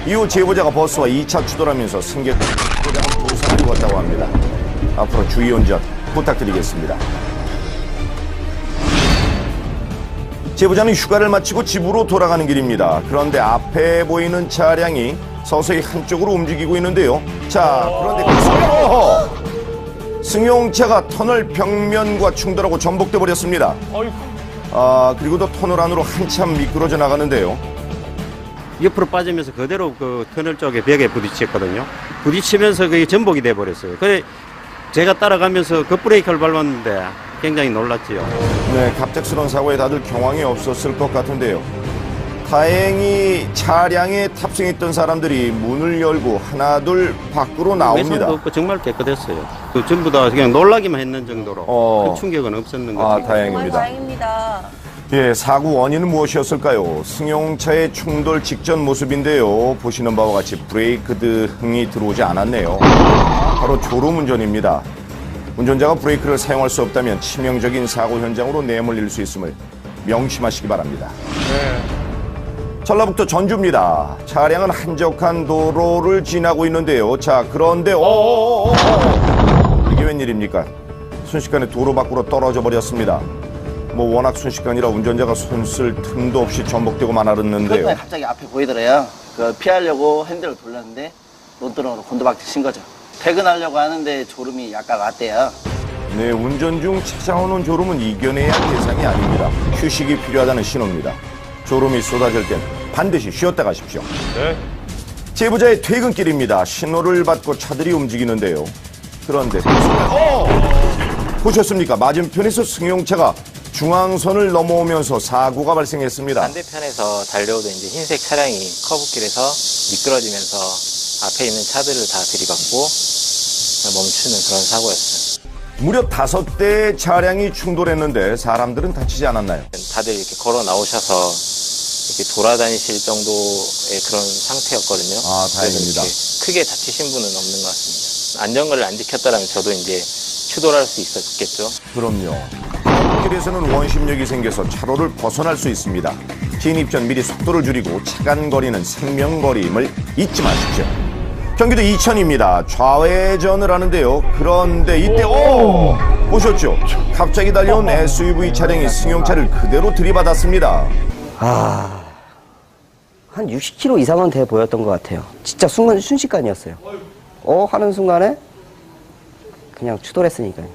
이후 제보자가 버스와 2차 추돌하면서 승객 제보자는 부상을 입었다고 합니다. 앞으로 주의 운전 부탁드리겠습니다. 제보자는 휴가를 마치고 집으로 돌아가는 길입니다. 그런데 앞에 보이는 차량이 서서히 한쪽으로 움직이고 있는데요. 자, 그런데 승용차가 터널 벽면과 충돌하고 전복돼 버렸습니다. 그리고도 터널 안으로 한참 미끄러져 나가는데요. 옆으로 빠지면서 그대로 그 터널 쪽에 벽에 부딪혔거든요. 부딪히면서 그게 전복이 돼 버렸어요. 그래 제가 따라가면서 급브레이크를 밟았는데 굉장히 놀랐지요. 네, 갑작스러운 사고에 다들 경황이 없었을 것 같은데요. 다행히 차량에 탑승했던 사람들이 문을 열고 하나둘 밖으로 나옵니다. 외상도 없고 정말 깨끗했어요. 그 전부 다 그냥 놀라기만 했는 정도로 큰 충격은 없었는 것 같아요. 다행입니다. 정말 다행입니다. 예, 사고 원인은 무엇이었을까요? 승용차의 충돌 직전 모습인데요. 보시는 바와 같이 브레이크 등이 들어오지 않았네요. 바로 졸음운전입니다. 운전자가 브레이크를 사용할 수 없다면 치명적인 사고 현장으로 내몰릴 수 있음을 명심하시기 바랍니다. 전라북도 전주입니다. 차량은 한적한 도로를 지나고 있는데요. 자, 그런데 이게 웬일입니까? 순식간에 도로 밖으로 떨어져 버렸습니다. 뭐 워낙 순식간이라 운전자가 손쓸 틈도 없이 전복되고 말았는데요. 그런데 갑자기 앞에 보이더래요. 그 피하려고 핸들을 돌렸는데 논두렁으로 곤두박질 친 거죠. 퇴근하려고 하는데 졸음이 약간 왔대요. 네, 운전 중 찾아오는 졸음은 이겨내야 할 대상이 아닙니다. 휴식이 필요하다는 신호입니다. 졸음이 쏟아질 땐 반드시 쉬었다 가십시오. 네. 제보자의 퇴근길입니다. 신호를 받고 차들이 움직이는데요. 그런데 보셨습니까? 맞은편에서 승용차가 중앙선을 넘어오면서 사고가 발생했습니다. 반대편에서 달려오던 이제 흰색 차량이 커브길에서 미끄러지면서 앞에 있는 차들을 다 들이받고 멈추는 그런 사고였어요. 무려 5대의 차량이 충돌했는데 사람들은 다치지 않았나요? 다들 이렇게 걸어 나오셔서 이렇게 돌아다니실 정도의 그런 상태였거든요. 다행입니다. 그래서 크게 다치신 분은 없는 것 같습니다. 안전거리를 안 지켰다면 저도 이제 추돌할 수 있었겠죠. 그럼요. 길에서는 원심력이 생겨서 차로를 벗어날 수 있습니다. 진입 전 미리 속도를 줄이고 차간거리는 생명거리임을 잊지 마십시오. 경기도 이천입니다. 좌회전을 하는데요. 그런데 이때 보셨죠? 갑자기 달려온 SUV 차량이 승용차를 그대로 들이받았습니다. 한 60km 이상은 돼 보였던 것 같아요. 진짜 순식간이었어요. 하는 순간에 그냥 추돌했으니까요.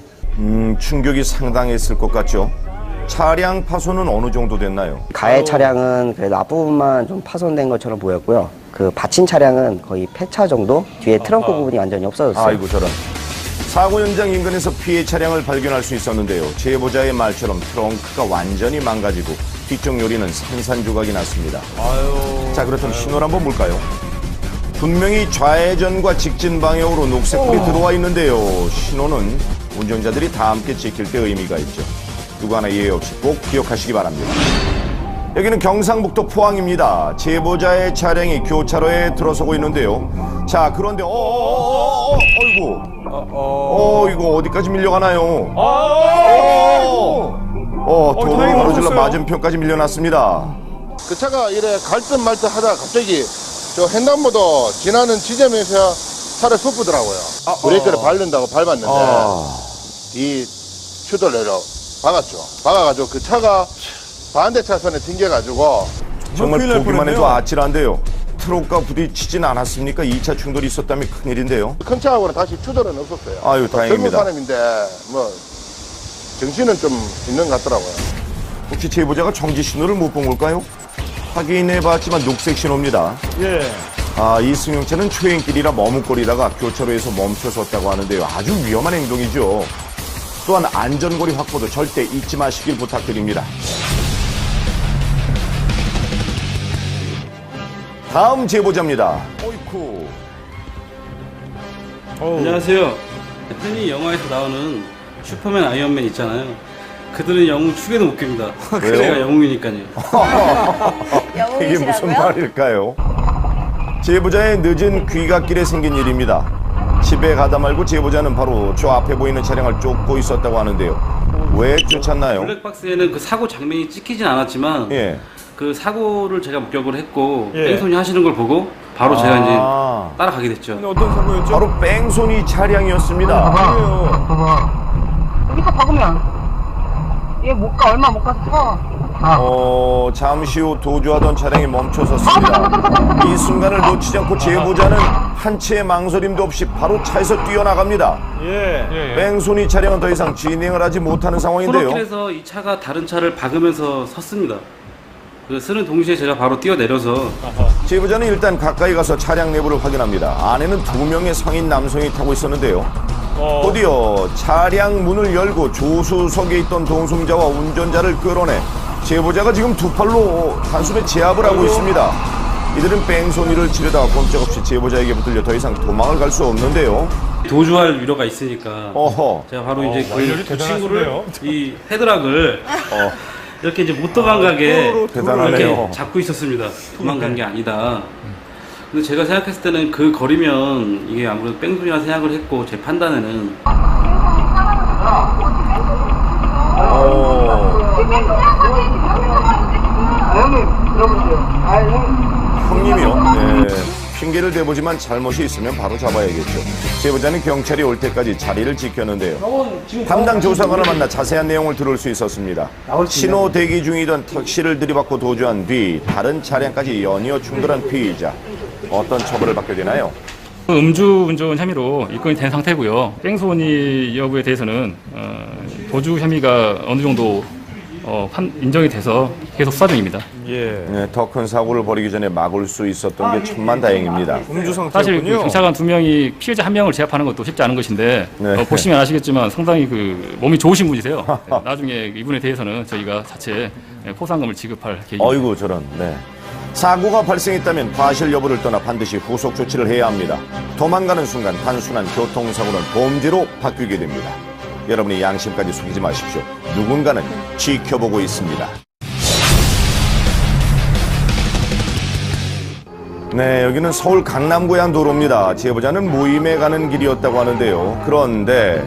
충격이 상당했을 것 같죠? 차량 파손은 어느 정도 됐나요? 가해 차량은 그래도 앞부분만 좀 파손된 것처럼 보였고요. 그 받친 차량은 거의 폐차 정도? 뒤에 트렁크 부분이 완전히 없어졌어요. 아이고 저런. 사고 현장 인근에서 피해 차량을 발견할 수 있었는데요. 제보자의 말처럼 트렁크가 완전히 망가지고 뒤쪽 요리는 산산조각이 났습니다. 자, 그렇다면 신호를 한번 볼까요? 분명히 좌회전과 직진 방향으로 녹색불이 들어와 있는데요. 신호는 운전자들이 다 함께 지킬 때 의미가 있죠. 누구 하나 예외 없이 꼭 기억하시기 바랍니다. 여기는 경상북도 포항입니다. 제보자의 차량이 교차로에 들어서고 있는데요. 자, 그런데 어이구. 이거 어디까지 밀려가나요? 도로를 가로질러 맞은편까지 밀려났습니다. 그 차가 이래 갈 듯 말 듯 하다가 갑자기 저 횡단보도 지나는 지점에서 차를 쏟더라고요. 브레이크를 밟는다고 밟았는데 이 추돌레로 박았죠. 박아가지고 그 차가 반대 차선에 튕겨가지고 정말 보기만 해도 아찔한데요. 트럭과 부딪히진 않았습니까? 2차 충돌이 있었다면 큰일인데요. 큰 차하고는 다시 추돌은 없었어요. 아유, 다행입니다. 젊은 사람인데 뭐 정신은 좀 있는 것 같더라고요. 혹시 제보자가 정지 신호를 못 본 걸까요? 확인해봤지만 녹색 신호입니다. 이 승용차는 초행길이라 머뭇거리다가 교차로에서 멈춰섰다고 하는데요. 아주 위험한 행동이죠. 또한 안전거리 확보도 절대 잊지 마시길 부탁드립니다. 다음 제보자입니다. 어이쿠. 안녕하세요. 흔히 영화에서 나오는 슈퍼맨, 아이언맨 있잖아요. 그들은 영웅 축에도 못 깁니다. 제가 영웅이니까요. 이게 무슨 말일까요? 제보자의 늦은 귀갓길에 생긴 일입니다. 집에 가다 말고 제보자는 바로 저 앞에 보이는 차량을 쫓고 있었다고 하는데요. 왜 쫓았나요? 블랙박스에는 그 사고 장면이 찍히진 않았지만 그 사고를 제가 목격을 했고 뺑소니 하시는 걸 보고 바로 제가 이제 아. 따라가게 됐죠. 어떤 사고였죠? 바로 뺑소니 차량이었습니다. 여기서 박으면 얘 못 가, 얼마 못 갔어. 잠시 후 도주하던 차량이 멈춰섰습니다. 이 순간을 놓치지 않고 제보자는 한 채의 망설임도 없이 바로 차에서 뛰어나갑니다. 뺑소니 차량은 더 이상 진행을 하지 못하는 상황인데요. 코너길에서 이 차가 다른 차를 박으면서 섰습니다. 그 쓰는 동시에 제가 바로 뛰어내려서 제보자는 일단 가까이 가서 차량 내부를 확인합니다. 안에는 2명의 성인 남성이 타고 있었는데요. 곧이어 차량 문을 열고 조수석에 있던 동승자와 운전자를 끌어내 제보자가 지금 두 팔로 단숨에 제압을 하고 있습니다. 이들은 뺑소니를 치르다가 꼼짝없이 제보자에게 붙들려 더 이상 도망을 갈 수 없는데요. 도주할 우려가 있으니까 어허. 제가 바로 이제 완전히 그 친구를 대단하시네요. 이 헤드락을 이렇게 이제 못 도망가게 대단하네요. 이렇게 잡고 있었습니다. 도망간 게 아니다. 근데 제가 생각했을 때는 그 거리면 이게 아무래도 뺑소니라 생각을 했고 제 판단에는 형님이요? 네. 핑계를 대보지만 잘못이 있으면 바로 잡아야겠죠. 제보자는 경찰이 올 때까지 자리를 지켰는데요. 담당 조사관을 만나 자세한 내용을 들을 수 있었습니다. 신호 대기 중이던 택시를 들이받고 도주한 뒤 다른 차량까지 연이어 충돌한 피의자. 어떤 처벌을 받게 되나요? 음주운전 혐의로 입건이 된 상태고요. 뺑소니 여부에 대해서는 도주 혐의가 어느 정도 인정이 돼서 계속 수사 중입니다. 네, 더 큰 사고를 벌이기 전에 막을 수 있었던 게 천만다행입니다. 음주 사실 그 상태였군요. 경찰관 2명이 피해자 1명을 제압하는 것도 쉽지 않은 것인데 네. 보시면 아시겠지만 상당히 그 몸이 좋으신 분이세요. 네, 나중에 이분에 대해서는 저희가 자체 포상금을 지급할 계획입니다. 어이구 저런. 네. 사고가 발생했다면 과실 여부를 떠나 반드시 후속 조치를 해야 합니다. 도망가는 순간 단순한 교통사고는 범죄로 바뀌게 됩니다. 여러분의 양심까지 속이지 마십시오. 누군가는 지켜보고 있습니다. 네, 여기는 서울 강남고양 도로입니다. 제보자는 모임에 가는 길이었다고 하는데요. 그런데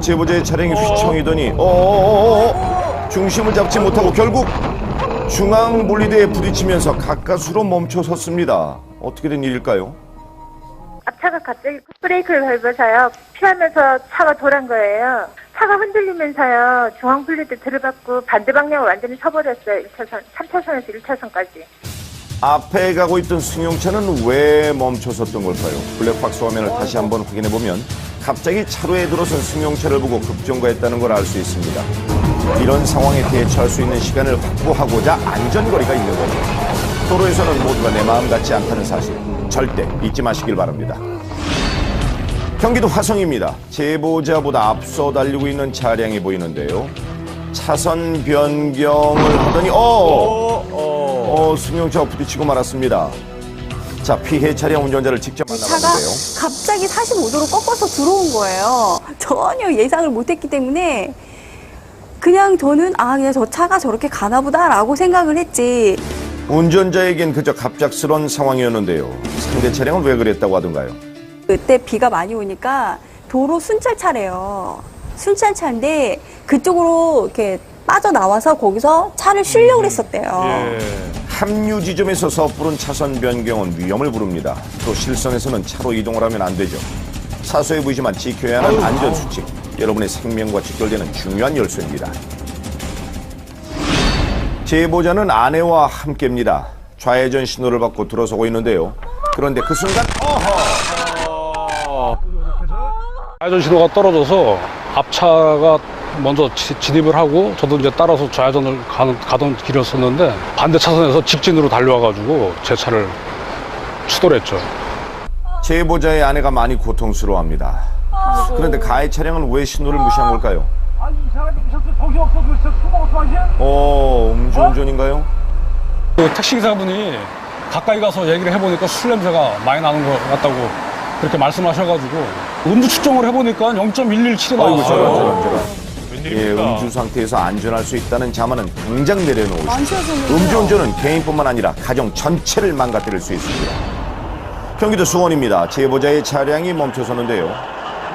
제보자의 차량이 휘청이더니 중심을 잡지 못하고 결국 중앙 분리대에 부딪히면서 가까스로 멈춰섰습니다. 어떻게 된 일일까요? 앞차가 갑자기 브레이크를 밟아서요. 피하면서 차가 돌아간 거예요. 차가 흔들리면서요. 중앙 분리대 들이받고 반대 방향으로 완전히 서버렸어요. 1차선, 3차선에서 1차선까지. 앞에 가고 있던 승용차는 왜 멈춰섰던 걸까요? 블랙박스 화면을 다시 한번 확인해보면 갑자기 차로에 들어선 승용차를 보고 급정거했다는 걸 알 수 있습니다. 이런 상황에 대처할 수 있는 시간을 확보하고자 안전거리가 있는 거죠. 도로에서는 모두가 내 마음 같지 않다는 사실 절대 잊지 마시길 바랍니다. 경기도 화성입니다. 제보자보다 앞서 달리고 있는 차량이 보이는데요. 차선 변경을 하더니 승용차와 부딪히고 말았습니다. 자, 피해 차량 운전자를 직접 만나봤는데요. 갑자기 45도로 꺾어서 들어온 거예요. 전혀 예상을 못했기 때문에 그냥 저는 그냥 저 차가 저렇게 가나 보다라고 생각을 했지. 운전자에겐 그저 갑작스런 상황이었는데요. 상대 차량은 왜 그랬다고 하던가요? 그때 비가 많이 오니까 도로 순찰차래요. 순찰차인데 그쪽으로 이렇게 빠져나와서 거기서 차를 쉬려고 했었대요. 합류 지점에서 섣부른 차선 변경은 위험을 부릅니다. 또 실선에서는 차로 이동을 하면 안 되죠. 사소해 보이지만 지켜야 하는 안전수칙, 여러분의 생명과 직결되는 중요한 열쇠입니다. 제보자는 아내와 함께입니다. 좌회전 신호를 받고 들어서고 있는데요. 그런데 그 순간 좌회전 신호가 떨어져서 앞차가 먼저 진입을 하고 저도 이제 따라서 좌회전을 가던 길이었었는데 반대 차선에서 직진으로 달려와가지고 제 차를 추돌 했죠. 제보자의 아내가 많이 고통스러워합니다. 그런데 가해 차량은 왜 신호를 무시한 걸까요? 음주운전인가요? 그 택시기사분이 가까이 가서 얘기를 해보니까 술 냄새가 많이 나는 것 같다고 그렇게 말씀하셔가지고 음주 측정을 해보니까 0.117이 나왔어요. 음주 상태에서 안전할 수 있다는 자만은 당장 내려놓으십시오. 음주운전은 개인뿐만 아니라 가정 전체를 망가뜨릴 수 있습니다. 경기도 수원입니다. 제보자의 차량이 멈춰서는데요.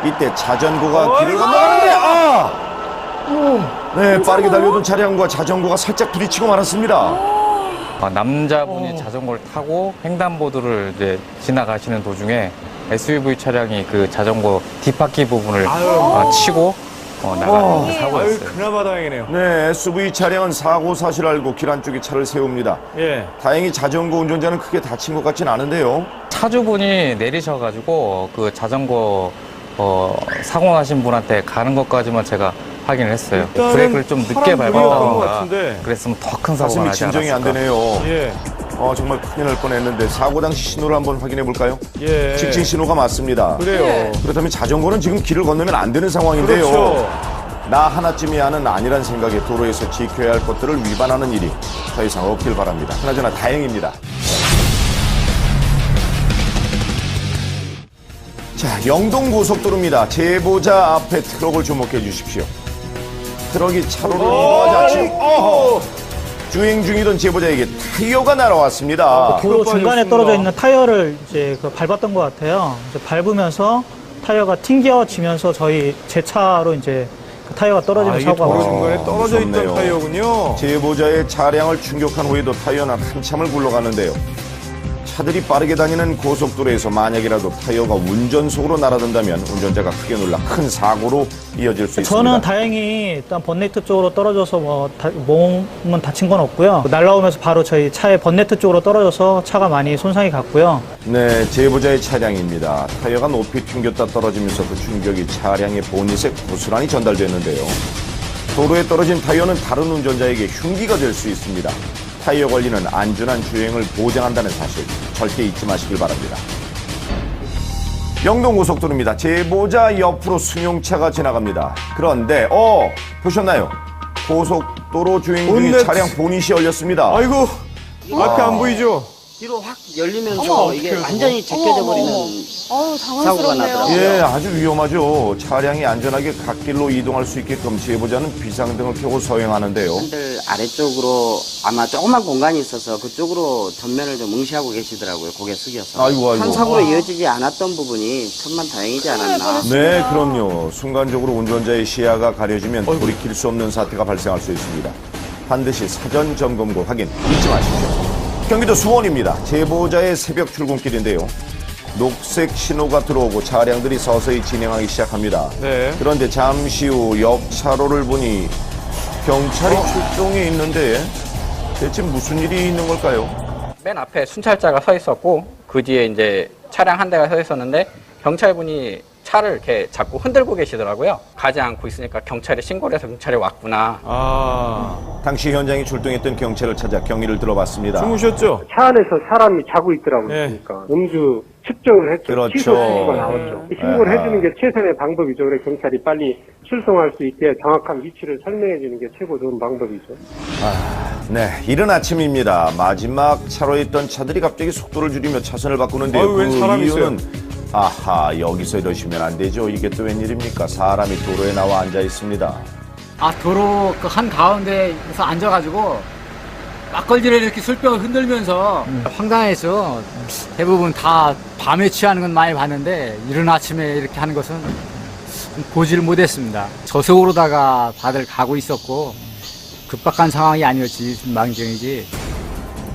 이때 자전거가 길을 건너가는데 빠르게 달려오던 차량과 자전거가 살짝 부딪히고 말았습니다. 남자분이 자전거를 타고 횡단보도를 이제 지나가시는 도중에 SUV 차량이 그 자전거 뒷바퀴 부분을 치고 나가는 사고였어요. 그나마 다행이네요. 네, SUV 차량은 사고 사실 알고 길 안쪽에 차를 세웁니다. 예. 다행히 자전거 운전자는 크게 다친 것 같진 않은데요. 차주분이 내리셔가지고 그 자전거 사고 나신 분한테 가는 것까지만 제가 확인을 했어요. 브레이크를 좀 늦게 밟았다던가 그랬으면 더 큰 사고가 가슴이 나지 진정이 안 않았을까. 되네요. 예. 정말 큰일 날 뻔했는데 사고 당시 신호를 한번 확인해 볼까요? 예. 직진 신호가 맞습니다. 그래요. 그렇다면 자전거는 지금 길을 건너면 안 되는 상황인데요. 그렇죠. 나 하나쯤이야는 아니란 생각에 도로에서 지켜야 할 것들을 위반하는 일이 더 이상 없길 바랍니다. 그나저나 다행입니다. 자, 영동고속도로입니다. 제보자 앞에 트럭을 주목해 주십시오. 트럭이 차로를 이동하자 지금 주행 중이던 제보자에게 타이어가 날아왔습니다. 도로 중간에 떨어져 있는 타이어를 이제 밟았던 것 같아요. 이제 밟으면서 타이어가 튕겨지면서 제 차로 이제 그 타이어가 떨어지는 사고가 도로 났어요. 중간에 떨어져 있던 타이어군요. 제보자의 차량을 충격한 후에도 타이어는 한참을 굴러가는데요. 차들이 빠르게 다니는 고속도로에서 만약이라도 타이어가 운전석으로 날아든다면 운전자가 크게 놀라 큰 사고로 이어질 수 있습니다. 저는 다행히 일단 번네트 쪽으로 떨어져서 몸은 다친 건 없고요. 날아오면서 바로 저희 차의 번네트 쪽으로 떨어져서 차가 많이 손상이 갔고요. 네, 제보자의 차량입니다. 타이어가 높이 튕겼다 떨어지면서 그 충격이 차량의 보닛에 고스란히 전달됐는데요. 도로에 떨어진 타이어는 다른 운전자에게 흉기가 될 수 있습니다. 타이어 관리는 안전한 주행을 보장한다는 사실 절대 잊지 마시길 바랍니다. 영동고속도로입니다. 제보자 옆으로 승용차가 지나갑니다. 그런데 보셨나요? 고속도로 주행 중에 차량 보닛이 열렸습니다. 아이고, 앞에 안 보이죠? 뒤로 확 열리면서 이게 완전히 제껴져 버리는 사고가 나더라고요. 예, 아주 위험하죠. 차량이 안전하게 갓길로 이동할 수 있게끔 제보자는 비상등을 켜고 서행하는데요. 핸들 아래쪽으로 아마 조그만 공간이 있어서 그쪽으로 전면을 좀 응시하고 계시더라고요. 고개 숙여서. 아이고. 한 사고로 이어지지 않았던 부분이 천만다행이지 않았나. 네, 그럼요. 순간적으로 운전자의 시야가 가려지면 돌이킬 수 없는 사태가 발생할 수 있습니다. 반드시 사전 점검과 확인 잊지 마십시오. 경기도 수원입니다. 제보자의 새벽 출근길인데요. 녹색 신호가 들어오고 차량들이 서서히 진행하기 시작합니다. 네. 그런데 잠시 후 옆 차로를 보니 경찰이 출동해 있는데 대체 무슨 일이 있는 걸까요? 맨 앞에 순찰자가 서 있었고 그 뒤에 이제 차량 한 대가 서 있었는데 경찰분이 차를 이렇게 자꾸 흔들고 계시더라고요. 가지 않고 있으니까 경찰에 신고를 해서 경찰이 왔구나. 당시 현장에 출동했던 경찰을 찾아 경위를 들어봤습니다. 주무셨죠? 차 안에서 사람이 자고 있더라고요. 그러니까 음주 측정을 했죠. 그렇죠. 취소 지시가 나왔죠. 신고를 해주는 게 최선의 방법이죠. 그래서 경찰이 빨리 출동할 수 있게 정확한 위치를 설명해 주는 게 최고 좋은 방법이죠. 네, 이른 아침입니다. 마지막 차로에 있던 차들이 갑자기 속도를 줄이며 차선을 바꾸는데요. 웬 사람이 이유는 여기서 이러시면 안 되죠. 이게 또 웬일입니까? 사람이 도로에 나와 앉아 있습니다. 도로 그 한가운데에서 앉아가지고 막걸리를 이렇게 술병을 흔들면서 황당했죠. 대부분 다 밤에 취하는 건 많이 봤는데 이른 아침에 이렇게 하는 것은 보지를 못했습니다. 저속으로다가 다들 가고 있었고 급박한 상황이 아니었지, 망정이지.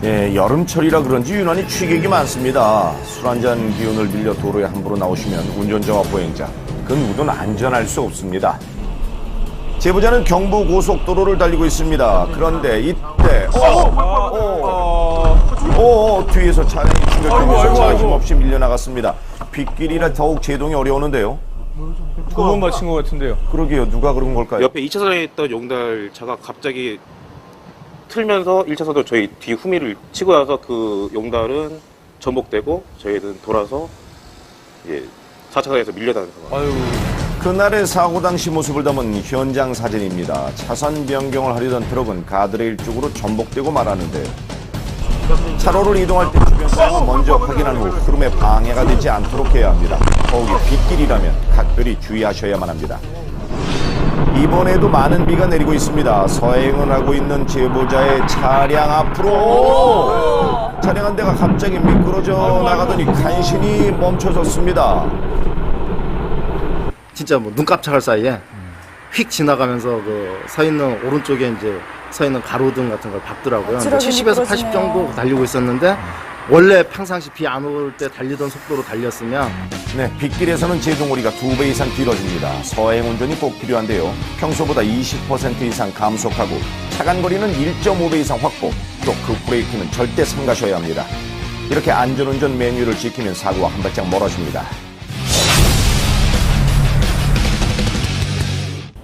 네, 여름철이라 그런지 유난히 취객이 많습니다. 술 한잔 기운을 빌려 도로에 함부로 나오시면 운전자와 보행자 그 누구도 안전할 수 없습니다. 제보자는 경부고속도로를 달리고 있습니다. 그런데 이때 뒤에서 차량이 충격되면서 차가 힘없이 밀려나갔습니다. 빗길이라 더욱 제동이 어려우는데요. 두 번 맞힌 것 같은데요. 그러게요. 누가 그런 걸까요? 옆에 2차선에 있던 용달 차가 갑자기 틀면서 1차선으로 저희 뒤 후미를 치고 나서 그 용달은 전복되고 저희는 돌아서 4차선에서 밀려나는 상황. 그날의 사고 당시 모습을 담은 현장 사진입니다. 차선 변경을 하려던 트럭은 가드레일 쪽으로 전복되고 말았는데요. 차로를 이동할 때 주변 상황을 먼저 확인한 후 흐름에 방해가 되지 않도록 해야 합니다. 더욱이 빗길이라면 각별히 주의하셔야만 합니다. 이번에도 많은 비가 내리고 있습니다. 서행을 하고 있는 제보자의 차량 앞으로 차량 한 대가 갑자기 미끄러져 나가더니 간신히 멈춰섰습니다. 진짜 눈 깜짝할 사이에 휙 지나가면서 서 있는 오른쪽에 이제 서 있는 가로등 같은 걸 밟더라고요. 어지러지니 70에서 80 부러지네요. 정도 달리고 있었는데 원래 평상시 비 안 올 때 달리던 속도로 달렸으면 네, 빗길에서는 제동거리가 2배 이상 길어집니다. 서행 운전이 꼭 필요한데요. 평소보다 20% 이상 감속하고 차간거리는 1.5배 이상 확보, 또 급브레이크는 절대 삼가셔야 합니다. 이렇게 안전운전 메뉴를 지키면 사고와 한 발짝 멀어집니다.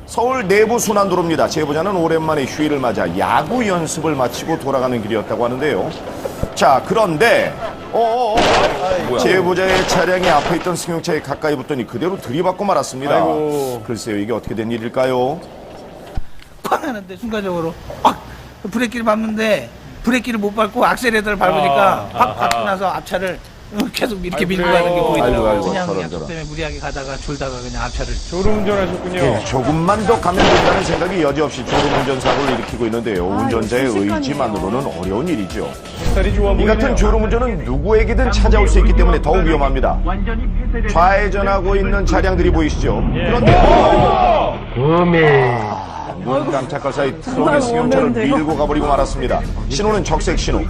서울 내부 순환도로입니다. 제보자는 오랜만에 휴일을 맞아 야구 연습을 마치고 돌아가는 길이었다고 하는데요. 자, 그런데 제보자의 차량이 앞에 있던 승용차에 가까이 붙더니 그대로 들이받고 말았습니다. 아이고. 글쎄요, 이게 어떻게 된 일일까요? 팡 하는데 순간적으로 브레이크를 밟는데 브레이크를 못 밟고 악셀레터를 밟으니까 팍 밟고 나서 앞차를 계속 이렇게 밀고 가는 게 보이더라고요. 아이고, 그냥 저런, 약속 저런. 때문에 무리하게 가다가 졸다가 그냥 앞차를 졸음운전하셨군요. 네, 조금만 더 가면 된다는 생각이 여지없이 졸음운전 사고를 일으키고 있는데요. 운전자의 의지만으로는 어려운 일이죠. 살이 좋아 이 보이네요. 같은 졸음운전은 누구에게든 찾아올 수 있기 때문에 더욱 위험합니다. 좌회전하고 있는 차량들이 보이시죠? 그런데 눈 깜짝할 사이 트럭이 승용차를 밀고 가버리고 말았습니다. 신호는 적색 신호.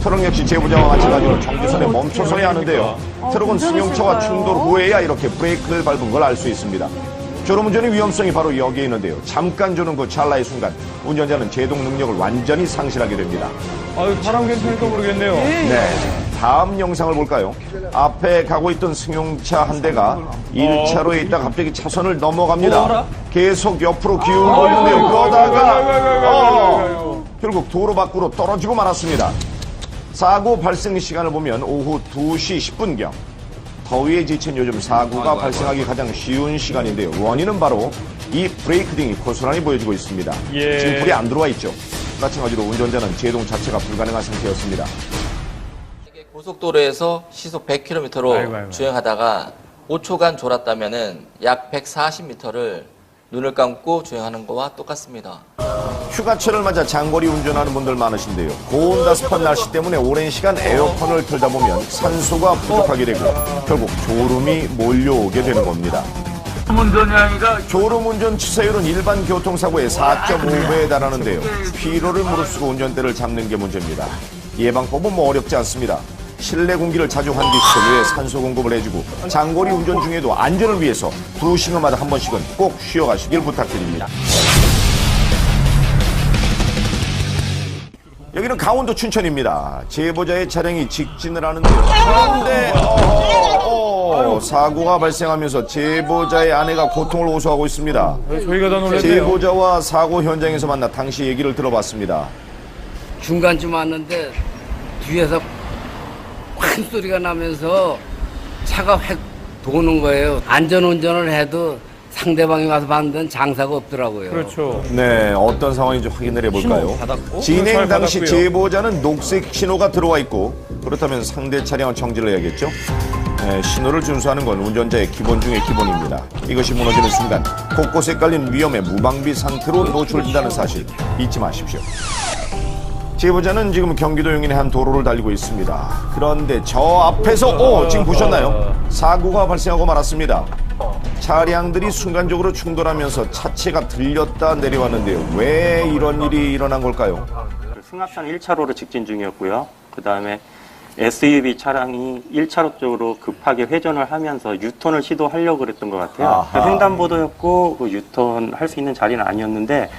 트럭 역시 제보자와 마찬가지로 정지선에 멈춰서야 하는데요. 트럭은 승용차와 충돌 후에야 이렇게 브레이크를 밟은 걸 알 수 있습니다. 졸음운전의 위험성이 바로 여기에 있는데요. 잠깐 조는 그 찰나의 순간 운전자는 제동 능력을 완전히 상실하게 됩니다. 아유, 사람 괜찮을까 모르겠네요. 네. 다음 영상을 볼까요? 앞에 가고 있던 승용차 한 대가 1차로에 있다 갑자기 차선을 넘어갑니다. 계속 옆으로 기울고 있는데요. 그러다가 결국 도로 밖으로 떨어지고 말았습니다. 사고 발생 시간을 보면 오후 2시 10분경. 더위에 지친 요즘 사고가 발생하기 가장 쉬운 시간인데요. 원인은 바로 이 브레이크 등이 고스란히 보여지고 있습니다. 예. 지금 불이 안 들어와 있죠. 마찬가지로 운전자는 제동 자체가 불가능한 상태였습니다. 고속도로에서 시속 100km로 주행하다가 5초간 졸았다면은 약 140m를 눈을 감고 주행하는 거와 똑같습니다. 휴가철을 맞아 장거리 운전하는 분들 많으신데요. 고온다습한 날씨 때문에 오랜 시간 에어컨을 틀다 보면 산소가 부족하게 되고 결국 졸음이 몰려오게 되는 겁니다. 졸음운전 치사율은 일반 교통사고의 4.5배에 달하는데요. 피로를 무릅쓰고 운전대를 잡는 게 문제입니다. 예방법은 뭐 어렵지 않습니다. 실내 공기를 자주 환기시켜 뇌에 산소 공급을 해주고 장거리 운전 중에도 안전을 위해서 2시간마다 한 번씩은 꼭 쉬어가시길 부탁드립니다. 여기는 강원도 춘천입니다. 제보자의 차량이 직진을 하는데요. 그런데 사고가 발생하면서 제보자의 아내가 고통을 호소하고 있습니다. 저희가 다 놀랐네요. 제보자와 사고 현장에서 만나 당시 얘기를 들어봤습니다. 중간쯤 왔는데 뒤에서 큰 소리가 나면서 차가 획 도는 거예요. 안전운전을 해도 상대방이 와서 봤는데 장사가 없더라고요. 그렇죠. 네, 어떤 상황인지 확인을 해볼까요? 진행 당시 제보자는 녹색 신호가 들어와 있고 그렇다면 상대 차량은 정지를 해야겠죠? 네, 신호를 준수하는 건 운전자의 기본 중의 기본입니다. 이것이 무너지는 순간 곳곳에 깔린 위험에 무방비 상태로 노출된다는 사실 잊지 마십시오. 제보자는 지금 경기도 용인의 한 도로를 달리고 있습니다. 그런데 저 앞에서 지금 보셨나요? 사고가 발생하고 말았습니다. 차량들이 순간적으로 충돌하면서 차체가 들렸다 내려왔는데요. 왜 이런 일이 일어난 걸까요? 승합선 1차로로 직진 중이었고요. 그 다음에 SUV 차량이 1차로 쪽으로 급하게 회전을 하면서 유턴을 시도하려고 그랬던 것 같아요. 횡단보도였고 그 유턴 할 수 있는 자리는 아니었는데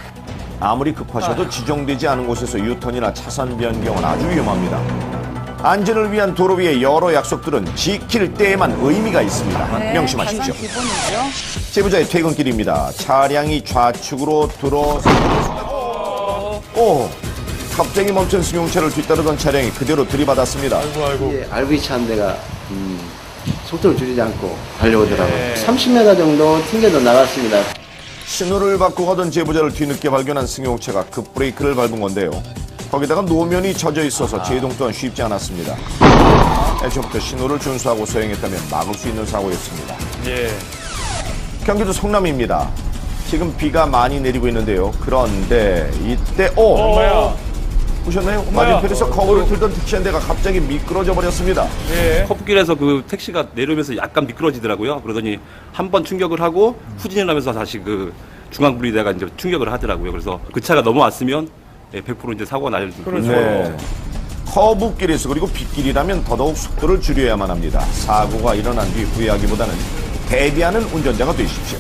아무리 급하셔도 지정되지 않은 곳에서 유턴이나 차선 변경은 아주 위험합니다. 안전을 위한 도로 위의 여러 약속들은 지킬 때에만 의미가 있습니다. 네, 명심하십시오. 가장 기본이죠. 제보자의 퇴근길입니다. 차량이 좌측으로 갑자기 멈춘 승용차를 뒤따르던 차량이 그대로 들이받았습니다. RV차 한 대가 속도를 줄이지 않고 달려오더라고요. 30m 정도 튕겨져 나갔습니다. 신호를 받고 가던 제보자를 뒤늦게 발견한 승용차가 급브레이크를 밟은 건데요. 거기다가 노면이 젖어 있어서 제동 또한 쉽지 않았습니다. 애초부터 신호를 준수하고 서행했다면 막을 수 있는 사고였습니다. 예. 경기도 성남입니다. 지금 비가 많이 내리고 있는데요. 그런데 이때 보셨나요? 맞은편에서 커브를 틀던 택시 한 대가 갑자기 미끄러져 버렸습니다. 커브길에서 그 택시가 내려오면서 약간 미끄러지더라고요. 그러더니 한 번 충격을 하고 후진을 하면서 다시 그 중앙분리대가 이제 충격을 하더라고요. 그래서 그 차가 넘어왔으면 100% 이제 사고가 날 수 있는 네. 커브길에서 그리고 빗길이라면 더더욱 속도를 줄여야만 합니다. 사고가 일어난 뒤 후회하기보다는 대비하는 운전자가 되십시오.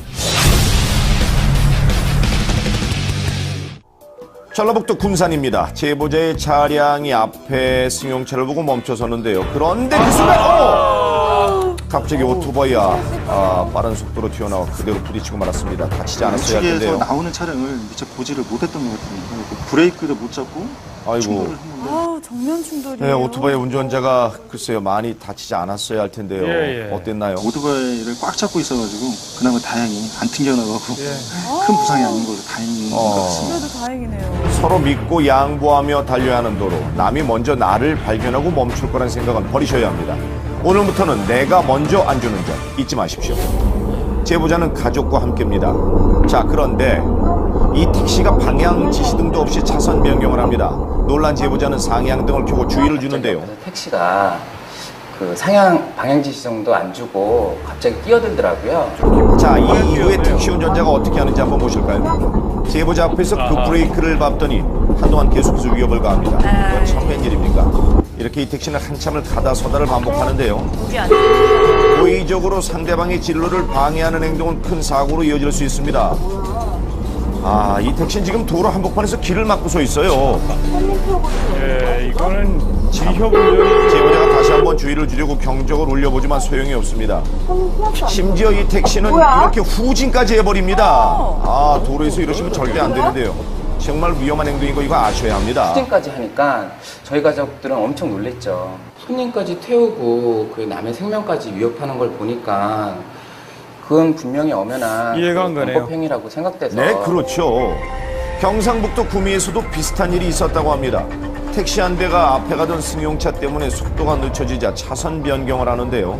전라북도 군산입니다. 제보자의 차량이 앞에 승용차를 보고 멈춰섰는데요. 그런데 그 순간 갑자기 오토바이가 빠른 속도로 튀어나와 그대로 부딪히고 말았습니다. 다치지 않았어야 할 우측에서 텐데요. 나오는 차량을 미처 보지를 못했던 것 같아요. 브레이크를 못 잡고 아이고. 정면 충돌이에요. 네, 오토바이 운전자가 글쎄요 많이 다치지 않았어야 할 텐데요. 예, 예. 어땠나요? 오토바이를 꽉 잡고 있어가지고 그나마 다행히 안 튕겨나가고 큰 부상이 아닌 걸로 다행인 것 같습니다. 그래도 다행이네요. 서로 믿고 양보하며 달려야 하는 도로. 남이 먼저 나를 발견하고 멈출 거란 생각은 버리셔야 합니다. 오늘부터는 내가 먼저 안전운전 잊지 마십시오. 제보자는 가족과 함께입니다. 자, 그런데 이 택시가 방향 지시등도 없이 차선 변경을 합니다. 놀란 제보자는 상향등을 켜고 주의를 주는데요. 택시가 그 상향 방향 지시등도 안 주고 갑자기 뛰어들더라고요. 자, 이 이후에 택시 운전자가 어떻게 하는지 한번 보실까요? 제보자 앞에서 급브레이크를 밟더니 한동안 계속해서 위협을 가합니다. 이건 처음 일입니까? 이렇게 이 택시는 한참을 가다 서다를 반복하는데요. 고의적으로 상대방의 진로를 방해하는 행동은 큰 사고로 이어질 수 있습니다. 아, 이 택시는 지금 도로 한복판에서 길을 막고 서 있어요. 예, 이거는 지휘운전이. 제보자가 다시 한번 주의를 주려고 경적을 울려보지만 소용이 없습니다. 심지어 이 택시는 이렇게 후진까지 해버립니다. 아, 도로에서 이러시면 절대 안 되는데요. 정말 위험한 행동인 거 이거 아셔야 합니다. 후진까지 하니까 저희 가족들은 엄청 놀랬죠. 손님까지 태우고 그 남의 생명까지 위협하는 걸 보니까 그건 분명히 엄연한 이해가 안 가네요. 범법행위라고 생각돼서. 네, 그렇죠. 경상북도 구미에서도 비슷한 일이 있었다고 합니다. 택시 한 대가 앞에 가던 승용차 때문에 속도가 늦춰지자 차선 변경을 하는데요.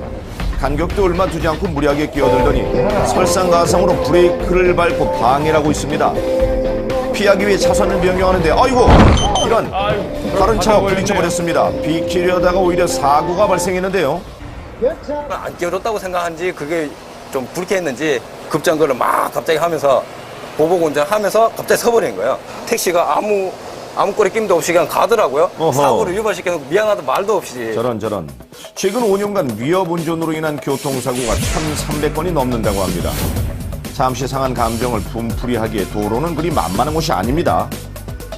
간격도 얼마 두지 않고 무리하게 끼어들더니 설상가상으로 브레이크를 밟고 방해를 하고 있습니다. 피하기 위해 차선을 변경하는데 아이고 이런 다른 차와 부딪혀버렸습니다. 비키려다가 오히려 사고가 발생했는데요. 안 끼워줬다고 생각한지 그게 좀 불쾌했는지 급정거를 막 갑자기 하면서 보복 운전하면서 갑자기 서버린 거예요. 택시가 아무 꼬리낌도 없이 그냥 가더라고요. 어허. 사고를 유발시켜서 미안하다 말도 없이. 저런. 최근 5년간 위협 운전으로 인한 교통사고가 1,300건이 넘는다고 합니다. 잠시 상한 감정을 분풀이하기에 도로는 그리 만만한 곳이 아닙니다.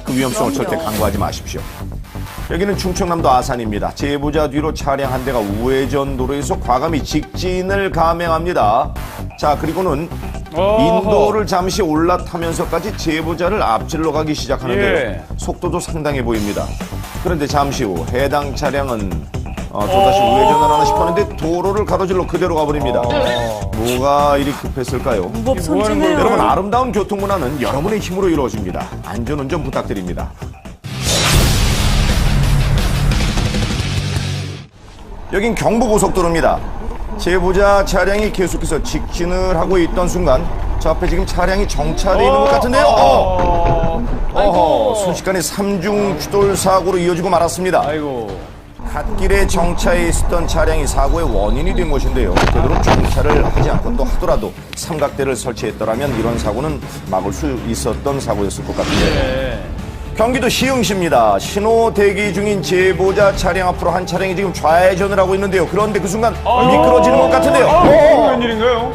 그 위험성을 절대 간과하지 마십시오. 여기는 충청남도 아산입니다. 제보자 뒤로 차량 한 대가 우회전 도로에서 과감히 직진을 감행합니다. 자, 그리고는 인도를 잠시 올라타면서까지 제보자를 앞질러 가기 시작하는데요. 예. 속도도 상당해 보입니다. 그런데 잠시 후 해당 차량은 또다시 우회전을 하나 싶었는데 도로를 가로질러 그대로 가버립니다. 뭐가 이리 급했을까요? 여러분, 아름다운 교통문화는 여러분의 힘으로 이루어집니다. 안전운전 부탁드립니다. 여긴 경부고속도로입니다. 제보자 차량이 계속해서 직진을 하고 있던 순간 저 앞에 지금 차량이 정차되어 있는 것 같은데요. 순식간에 3중 추돌 사고로 이어지고 말았습니다. 갓길에 정차해 있었던 차량이 사고의 원인이 된 것인데요. 제대로 정차를 하지 않고 또 하더라도 삼각대를 설치했더라면 이런 사고는 막을 수 있었던 사고였을 것 같은데. 경기도 시흥시입니다. 신호 대기 중인 제보자 차량 앞으로 한 차량이 지금 좌회전을 하고 있는데요. 그런데 그 순간 미끄러지는 것 같은데요. 웬일인가요?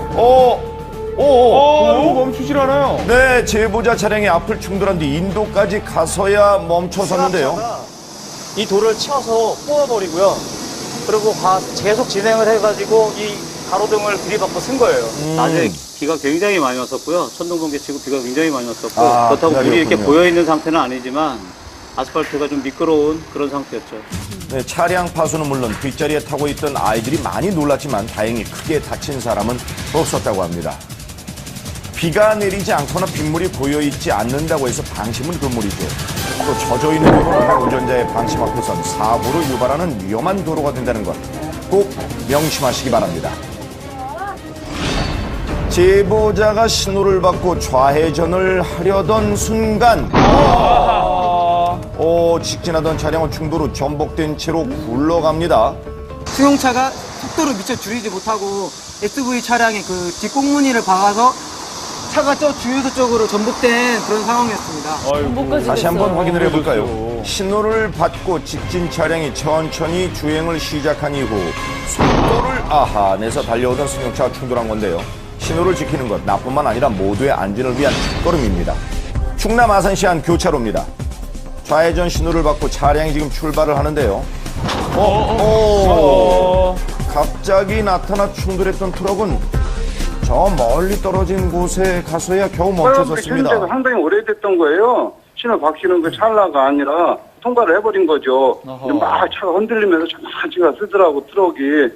멈추질 않아요. 네, 제보자 차량이 앞을 충돌한 뒤 인도까지 가서야 멈춰섰는데요. 이 돌을 치워서 뽑아버리고요. 그리고 계속 진행을 해가지고 이 가로등을 들이받고 쓴 거예요. 낮에 비가 굉장히 많이 왔었고요. 천둥번개 치고 비가 굉장히 많이 왔었고 아, 그렇다고 물이 이렇게 기다렸군요. 고여있는 상태는 아니지만 아스팔트가 좀 미끄러운 그런 상태였죠. 네, 차량 파손은 물론 뒷자리에 타고 있던 아이들이 많이 놀랐지만 다행히 크게 다친 사람은 없었다고 합니다. 비가 내리지 않거나 빗물이 고여있지 않는다고 해서 방심은 금물이죠. 또 젖어있는 도로는 운전자의 방심 앞에선 사고를 유발하는 위험한 도로가 된다는 것 꼭 명심하시기 바랍니다. 제보자가 신호를 받고 좌회전을 하려던 순간 직진하던 차량은 충돌 후 전복된 채로 굴러갑니다. 승용차가 속도를 미처 줄이지 못하고 SUV 차량이 그 뒷꽁무니를 박아서 차가 저 주유소 쪽으로 전복된 그런 상황이었습니다. 다시 한번 확인을 해볼까요? 신호를 받고 직진 차량이 천천히 주행을 시작한 이후 속도를 내서 달려오던 승용차와 충돌한 건데요. 신호를 지키는 것 나뿐만 아니라 모두의 안전을 위한 첫걸음입니다. 충남 아산시 한 교차로입니다. 좌회전 신호를 받고 차량이 지금 출발을 하는데요. 갑자기 나타나 충돌했던 트럭은 저 멀리 떨어진 곳에 가서야 겨우 멈춰섰습니다. 현재가 상당히 오래됐던 거예요. 신호 바뀌는 그 찰나가 아니라 통과를 해버린 거죠. 막 차가 흔들리면서 저만치가 쓰더라고 트럭이.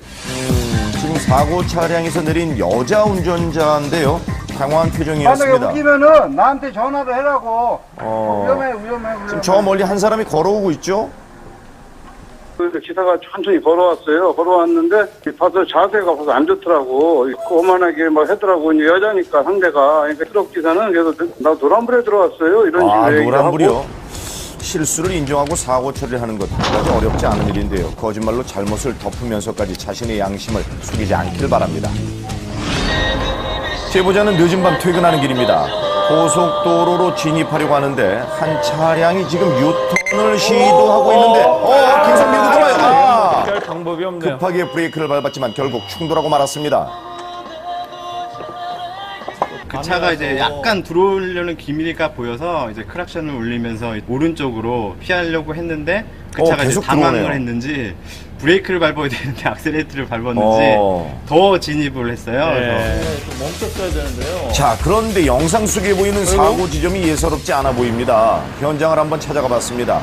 지금 사고 차량에서 내린 여자 운전자인데요. 당황한 표정이었습니다. 만약에 웃기면은 나한테 전화도 해라고. 위험해. 지금 저 멀리 한 사람이 걸어오고 있죠? 그래서 기사가 천천히 걸어왔는데 봐서 자세가 봐서 안 좋더라고. 오만하게 막 하더라고. 여자니까 상대가. 그러니까 트럭 기사는 그래서 나 노란불에 들어왔어요. 이런 식으로 노란불이요? 실수를 인정하고 사고 처리를 하는 것 그다지 어렵지 않은 일인데요. 거짓말로 잘못을 덮으면서까지 자신의 양심을 숙이지 않길 바랍니다. 제보자는 늦은 밤 퇴근하는 길입니다. 고속도로로 진입하려고 하는데 한 차량이 지금 유턴을 시도하고 있는데 긴선 밀고 들어와요. 할 방법이 없네요. 급하게 브레이크를 밟았지만 결국 충돌하고 말았습니다. 그 차가 이제 약간 들어오려는 기미가 보여서 이제 크락션을 울리면서 오른쪽으로 피하려고 했는데 그 차가 이제 당황을 했는지 브레이크를 밟아야 되는데 악셀레이터를 밟았는지 더 진입을 했어요. 좀 멈췄어야 되는데요. 자, 그런데 영상 속에 보이는 사고 지점이 예사롭지 않아 보입니다. 현장을 한번 찾아가 봤습니다.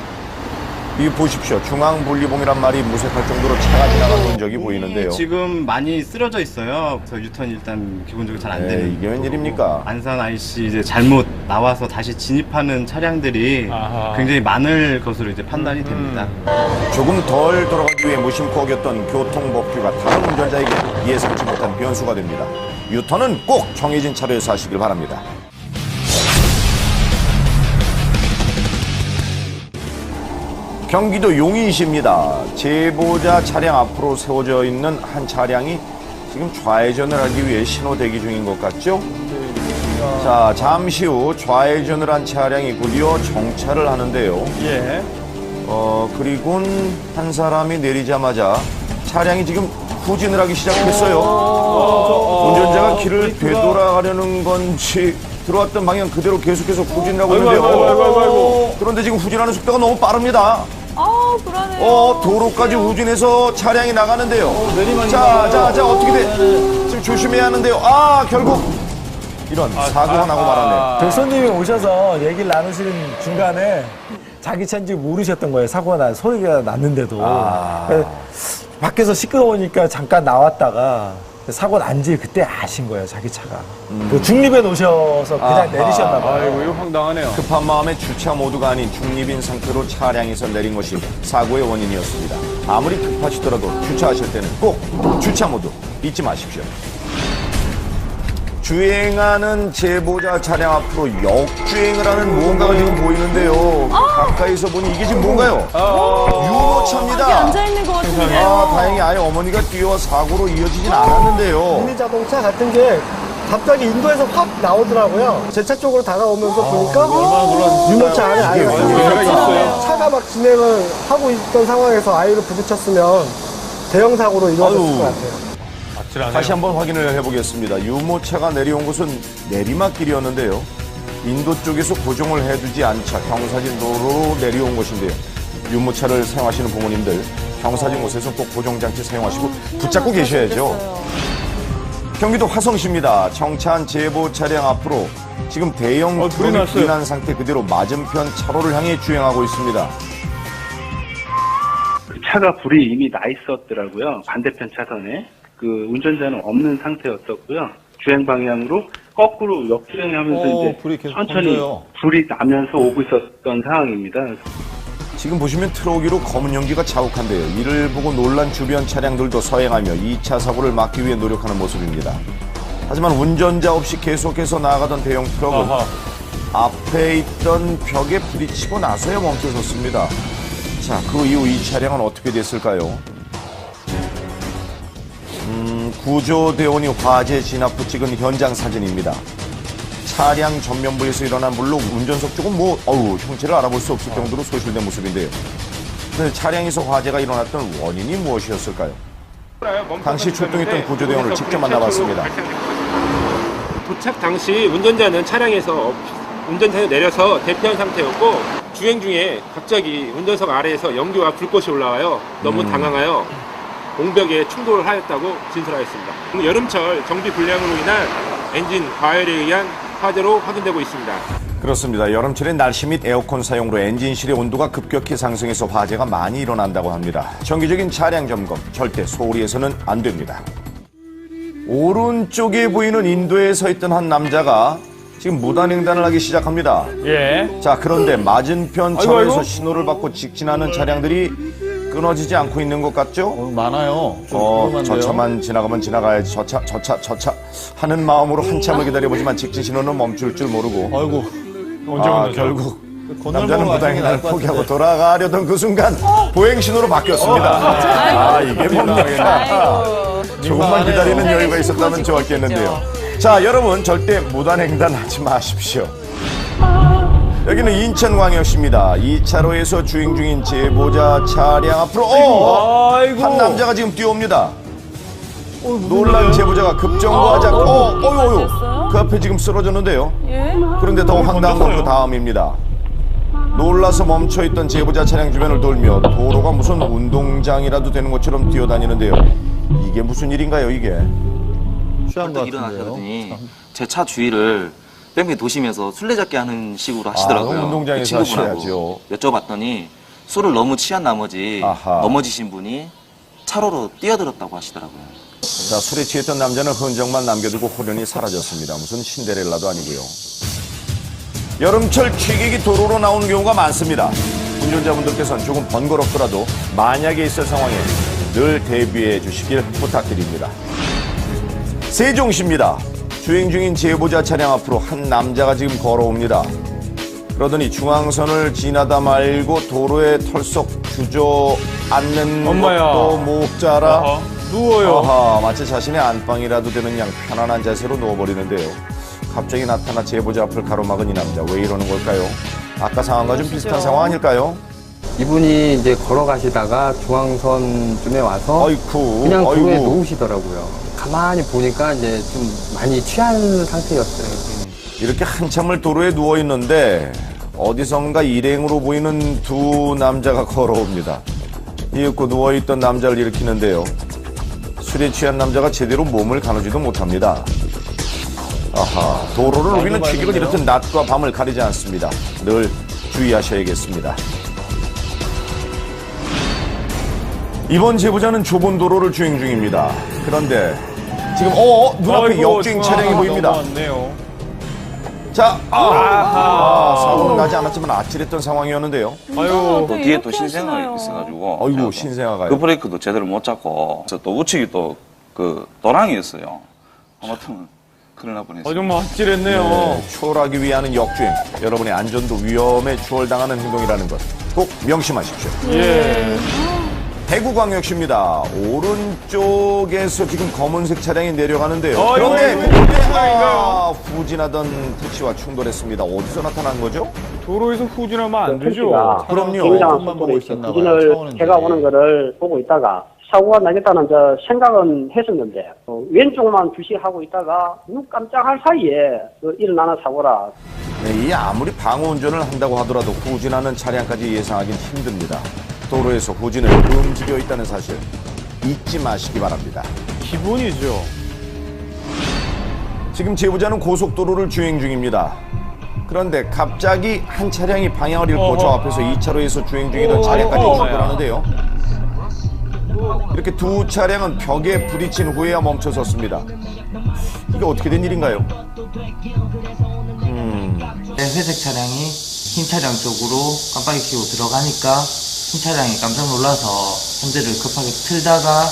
이 보십시오. 중앙분리봉이란 말이 무색할 정도로 차가 지나간 흔적이 보이는데요. 지금 많이 쓰러져 있어요. 그래서 유턴이 일단 기본적으로 잘 안 되는. 이게 웬일입니까? 안산 IC 이제 잘못 나와서 다시 진입하는 차량들이 굉장히 많을 것으로 이제 판단이 됩니다. 조금 덜 돌아가기 위해 무심코 어겼던 교통법규가 다른 운전자에게 예상치 못한 변수가 됩니다. 유턴은 꼭 정해진 차로에서 하시길 바랍니다. 경기도 용인시입니다. 제보자 차량 앞으로 세워져 있는 한 차량이 지금 좌회전을 하기 위해 신호 대기 중인 것 같죠? 자, 잠시 후 좌회전을 한 차량이 곧이어 정차를 하는데요. 그리고 한 사람이 내리자마자 차량이 지금 후진을 하기 시작했어요. 운전자가 길을 되돌아가려는 건지 들어왔던 방향 그대로 계속해서 후진을 하고 있는데요. 그런데 지금 후진하는 속도가 너무 빠릅니다. 불안해요. 도로까지 후진해서 차량이 나가는데요. 자, 어떻게 돼? 지금 조심해야 하는데요. 결국 이런 사고가 나고 말았네요. 교수님이 오셔서 얘기를 나누시는 중간에 자기 차인지 모르셨던 거예요. 사고가 소리가 났는데도. 밖에서 시끄러우니까 잠깐 나왔다가 사고 난지 그때 아신 거예요, 자기 차가. 그 중립에 놓으셔서 그냥 내리셨나 봐요. 아이고, 이거 황당하네요. 급한 마음에 주차 모드가 아닌 중립인 상태로 차량에서 내린 것이 사고의 원인이었습니다. 아무리 급하시더라도 주차하실 때는 꼭 주차 모드 잊지 마십시오. 주행하는 제보자 차량 앞으로 역주행을 하는 무언가가 지금 보이는데요. 가까이서 보니 이게 지금 뭔가요? 유모차입니다. 앉아있는 것 같은데요. 다행히 아예 어머니가 뛰어와 사고로 이어지진 않았는데요. 미니 자동차 같은 게 갑자기 인도에서 확 나오더라고요. 제 차 쪽으로 다가오면서 보니까 유모차 안에 아이가 있어요. 차가 막 진행을 하고 있던 상황에서 아이를 부딪혔으면 대형 사고로 이루어졌을 것 같아요. 다시 한번 확인을 해보겠습니다. 유모차가 내려온 곳은 내리막길이었는데요. 인도 쪽에서 고정을 해두지 않자 경사진도로 내려온 곳인데요. 유모차를 사용하시는 부모님들 경사진 곳에서 꼭 고정장치 사용하시고 붙잡고 계셔야죠. 경기도 화성시입니다. 정차한 제보 차량 앞으로 지금 대형 트럭이 불난 상태 그대로 맞은편 차로를 향해 주행하고 있습니다. 차가 불이 이미 나 있었더라고요. 반대편 차선에. 그 운전자는 없는 상태였었고요. 주행 방향으로 거꾸로 역주행하면서 이제 천천히 불이 나면서 오고 있었던 상황입니다. 지금 보시면 트럭 위로 검은 연기가 자욱한데요. 이를 보고 놀란 주변 차량들도 서행하며 2차 사고를 막기 위해 노력하는 모습입니다. 하지만 운전자 없이 계속해서 나아가던 대형 트럭은 앞에 있던 벽에 부딪히고 나서야 멈춰섰습니다. 자, 그 이후 이 차량은 어떻게 됐을까요? 구조대원이 화재 진압 후 찍은 현장 사진입니다. 차량 전면부에서 일어난 물로 운전석 쪽은 형체를 알아볼 수 없을 정도로 소실된 모습인데요. 근데 차량에서 화재가 일어났던 원인이 무엇이었을까요? 당시 출동했던 구조대원을 직접 만나봤습니다. 도착 당시 운전자는 차량에서 내려서 대피한 상태였고 주행 중에 갑자기 운전석 아래에서 연기와 불꽃이 올라와요. 너무 당황하여 공벽에 충돌을 하였다고 진술하였습니다. 여름철 정비 불량으로 인한 엔진 과열에 의한 화재로 확인되고 있습니다. 그렇습니다. 여름철엔 날씨 및 에어컨 사용으로 엔진실의 온도가 급격히 상승해서 화재가 많이 일어난다고 합니다. 정기적인 차량 점검 절대 소홀히 해서는 안 됩니다. 오른쪽에 보이는 인도에 서 있던 한 남자가 지금 무단횡단을 하기 시작합니다. 예. 자, 그런데 맞은편 차로에서 신호를 받고 직진하는 차량들이 끊어지지 않고 있는 것 같죠? 많아요. 저 차만 지나가면 지나가야지. 저 차 하는 마음으로 한참을 기다려보지만 직진 신호는 멈출 줄 모르고. 언제 결국 남자는 무단횡단을 포기하고 돌아가려던 그 순간 보행 신호로 바뀌었습니다. 이게 뭡니까? 조금만 기다리는 여유가 있었다면 좋았겠는데요. 자, 여러분 절대 무단횡단 하지 마십시오. 여기는 인천광역시입니다. 2차로에서 주행 중인 제보자 차량 앞으로 한 남자가 지금 뛰어옵니다. 놀란 제보자가 급정거하자 그 앞에 지금 쓰러졌는데요. 그런데 더 황당한 건 그 다음입니다. 놀라서 멈춰있던 제보자 차량 주변을 돌며 도로가 무슨 운동장이라도 되는 것처럼 뛰어다니는데요. 이게 무슨 일인가요, 이게? 취한 것 일어나더니 제 차 주위를 뺑뺑 도시면서 술래잡기 하는 식으로 하시더라고요. 운동장에서 하셔야죠. 여쭤봤더니 술을 너무 취한 나머지 넘어지신 분이 차로로 뛰어들었다고 하시더라고요. 자, 술에 취했던 남자는 흔적만 남겨두고 호련히 사라졌습니다. 무슨 신데렐라도 아니고요. 여름철 취객이 도로로 나오는 경우가 많습니다. 운전자분들께서는 조금 번거롭더라도 만약에 있을 상황에 늘 대비해 주시길 부탁드립니다. 세종시입니다. 주행 중인 제보자 차량 앞으로 한 남자가 지금 걸어옵니다. 그러더니 중앙선을 지나다 말고 도로에 털썩 주저앉는 것도 모자라 누워요. 마치 자신의 안방이라도 되는 양 편안한 자세로 누워버리는데요. 갑자기 나타나 제보자 앞을 가로막은 이 남자, 왜 이러는 걸까요? 아까 상황과 좀 비슷한 상황 아닐까요? 이분이 이제 걸어가시다가 중앙선쯤에 와서 그냥 도로에 놓으시더라고요. 가만히 보니까 이제 좀 많이 취한 상태였어요. 이렇게 한참을 도로에 누워 있는데 어디선가 일행으로 보이는 두 남자가 걸어옵니다. 이윽고 누워있던 남자를 일으키는데요. 술에 취한 남자가 제대로 몸을 가누지도 못합니다. 도로를 누비는 취객은 이렇듯 낮과 밤을 가리지 않습니다. 늘 주의하셔야겠습니다. 이번 제보자는 좁은 도로를 주행 중입니다. 그런데 지금 눈앞에 역주행 차량이 보입니다. 자, 사고는 나지 않았지만 아찔했던 상황이었는데요. 뒤에 또 신생아가 있어가지고. 신생아가요? 그 브레이크도 제대로 못 잡고, 또 우측이 또 도랑이었어요. 아무튼 큰일 날 뻔했어요. 정말 아찔했네요. 추월하기 위한 역주행. 여러분의 안전도 위험에 추월당하는 행동이라는 것 꼭 명심하십시오. 대구광역시입니다. 오른쪽에서 지금 검은색 차량이 내려가는데요. 그런데 후진하던 택시와 충돌했습니다. 어디서 나타난 거죠? 도로에서 후진하면 안 되죠. 그럼요. 굉장한 속도로 후진을 해가 오는 거를 보고 있다가 사고가 나겠다는 생각은 했었는데 왼쪽만 주시하고 있다가 눈 깜짝할 사이에 일어나는 사고라. 이 아무리 방어 운전을 한다고 하더라도 후진하는 차량까지 예상하기는 힘듭니다. 도로에서 후진을 움직여 있다는 사실 잊지 마시기 바랍니다. 기본이죠. 지금 제보자는 고속도로를 주행 중입니다. 그런데 갑자기 한 차량이 방향을 잃고 저 앞에서 2차로에서 주행 중이던 차량까지 충돌하는데요. 이렇게 두 차량은 벽에 부딪힌 후에야 멈춰섰습니다. 이게 어떻게 된 일인가요? 회색 차량이 흰 차량 쪽으로 깜빡이 켜고 들어가니까 흰 차량이 깜짝 놀라서 핸들을 급하게 틀다가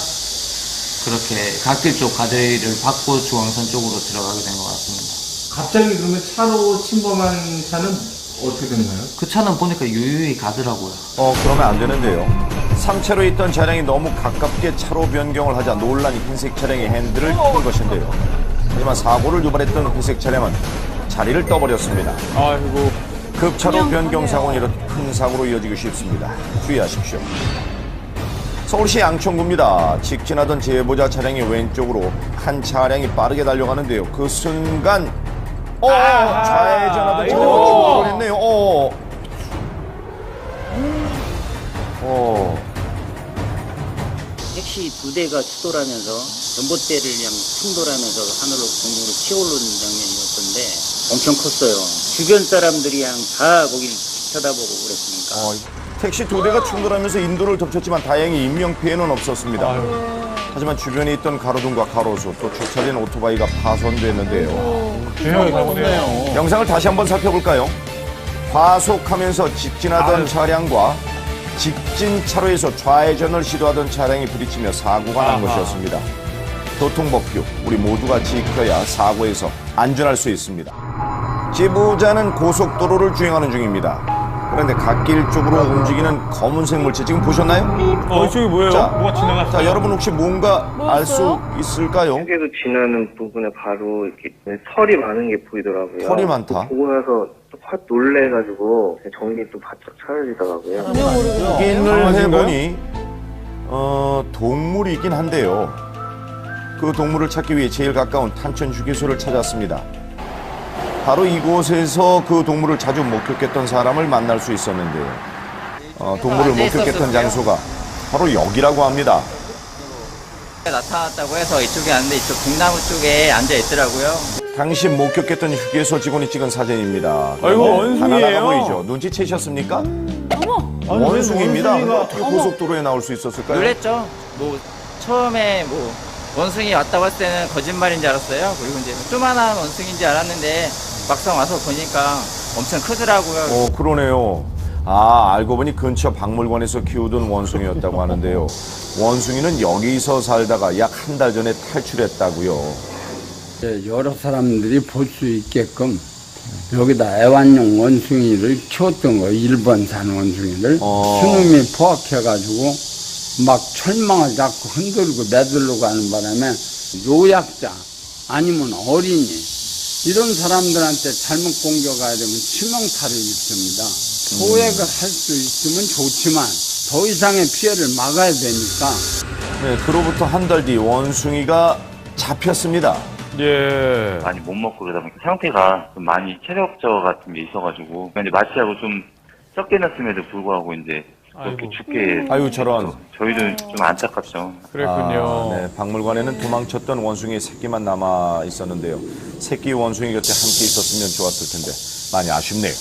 그렇게 갓길 쪽 가드레일을 받고 중앙선 쪽으로 들어가게 된 것 같습니다. 갑자기 그러면 차로 침범한 차는 어떻게 됐나요? 그 차는 보니까 유유히 가더라고요. 그러면 안 되는데요. 3차로에 있던 차량이 너무 가깝게 차로 변경을 하자 놀란 흰색 차량의 핸들을 튼 것인데요. 하지만 사고를 유발했던 회색 차량은 자리를 떠버렸습니다. 아이고. 급차로 변경 사고는 이렇게 큰 사고로 이어지기 쉽습니다. 주의하십시오. 서울시 양천구입니다. 직진하던 제보자 차량이 왼쪽으로 한 차량이 빠르게 달려가는데요. 그 순간 좌회전하던 차량이 추월을 했네요. 택시 2대가 추돌하면서 전봇대를 그냥 충돌하면서 하늘로 공중으로 치오르는 장면이었던데 엄청 컸어요. 주변 사람들이 그냥 다 거기를 쳐다보고 그랬으니까. 택시 2대가 충돌하면서 인도를 덮쳤지만 다행히 인명피해는 없었습니다. 하지만 주변에 있던 가로등과 가로수 또 주차된 오토바이가 파손됐는데요. 영상을 다시 한번 살펴볼까요? 과속하면서 직진하던 차량과 직진 차로에서 좌회전을 시도하던 차량이 부딪히며 사고가 난 것이었습니다. 교통법규 우리 모두가 지켜야 사고에서 안전할 수 있습니다. 제보자는 고속도로를 주행하는 중입니다. 그런데 갓길 쪽으로 움직이는 검은색 물체 지금 보셨나요? 저기 뭐예요? 뭐가 지나갔어요? 자, 여러분 혹시 뭔가 알 수 있을까요? 휴게소 지나는 부분에 바로 이렇게 털이 많은 게 보이더라고요. 털이 많다. 보고 나서 확 놀래가지고 정신이 또 바짝 차려지더라고요. 확인을 해보니 동물이긴 한데요. 그 동물을 찾기 위해 제일 가까운 탄천 휴게소를 찾았습니다. 바로 이곳에서 그 동물을 자주 목격했던 사람을 만날 수 있었는데요. 동물을 목격했던 장소가 바로 여기라고 합니다. 나타났다고 해서 이쪽에 왔는데 이쪽 북나무 쪽에 앉아 있더라고요. 당시 목격했던 휴게소 직원이 찍은 사진입니다. 아이고, 원숭이예요? 하나가 보이죠? 눈치채셨습니까? 원숭이입니다. 어떻게 고속도로에 나올 수 있었을까요? 놀랬죠. 뭐 처음에 뭐 원숭이 왔다고 했을 때는 거짓말인 줄 알았어요. 그리고 이제 조그만한 원숭이인 줄 알았는데 막상 와서 보니까 엄청 크더라고요. 그러네요. 알고 보니 근처 박물관에서 키우던 원숭이였다고 하는데요. 원숭이는 여기서 살다가 약 한 달 전에 탈출했다고요. 여러 사람들이 볼 수 있게끔 여기다 애완용 원숭이를 키웠던 거예요. 일본산 원숭이를. 수놈이 포악해가지고 막 철망을 잡고 흔들고 매들고 가는 바람에 노약자 아니면 어린이 이런 사람들한테 잘못 공격하게 되면 치명타를 입습니다. 소액을 할 수 있으면 좋지만 더 이상의 피해를 막아야 되니까. 네, 그로부터 한 달 뒤 원숭이가 잡혔습니다. 예. 많이 못 먹고 그러다 보니까 상태가 좀 많이 체력 저하 같은 게 있어가지고 근데 마취하고 좀 섞여놨음에도 불구하고 이제 그렇게 죽게. 아유, 저런. 저희도 좀 안타깝죠. 그랬군요. 네, 박물관에는 도망쳤던 원숭이의 새끼만 남아 있었는데요. 새끼 원숭이 곁에 함께 있었으면 좋았을 텐데 많이 아쉽네요.